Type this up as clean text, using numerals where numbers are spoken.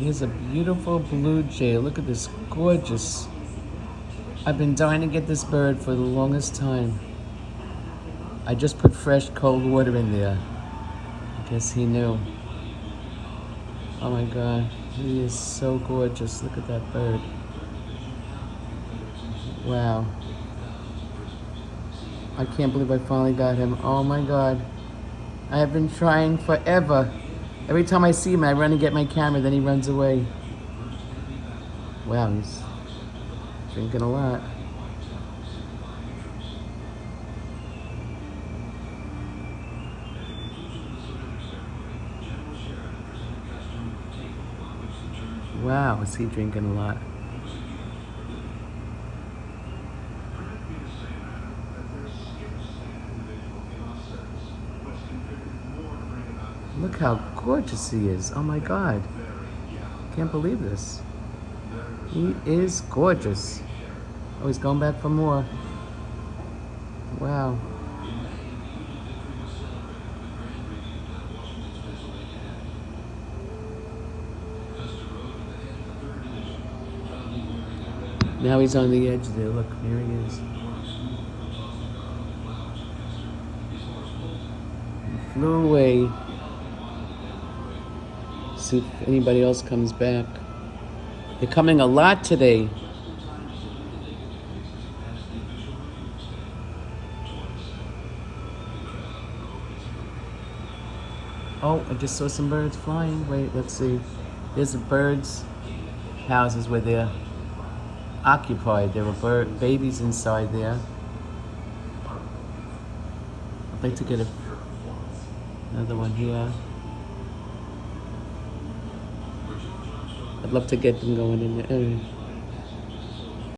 Here's a beautiful blue jay. Look at this, gorgeous. I've been dying to get this bird for the longest time. I just put fresh cold water in there. I guess he knew. Oh my God, he is so gorgeous. Look at that bird. Wow. I can't believe I finally got him. Oh my God. I have been trying forever. Every time I see him, I run and get my camera, then he runs away. Wow, he's drinking a lot. Wow, is he drinking a lot? Look how gorgeous he is. Oh my God. Can't believe this. He is gorgeous. Oh, he's going back for more. Wow. Now he's on the edge there. Look, here he is. He flew away. See if anybody else comes back. They're coming a lot today. Oh, I just saw some birds flying. Wait, let's see. There's the birds' houses where they're occupied. There were babies inside there. I'd like to get another one here. I'd love to get them going in there.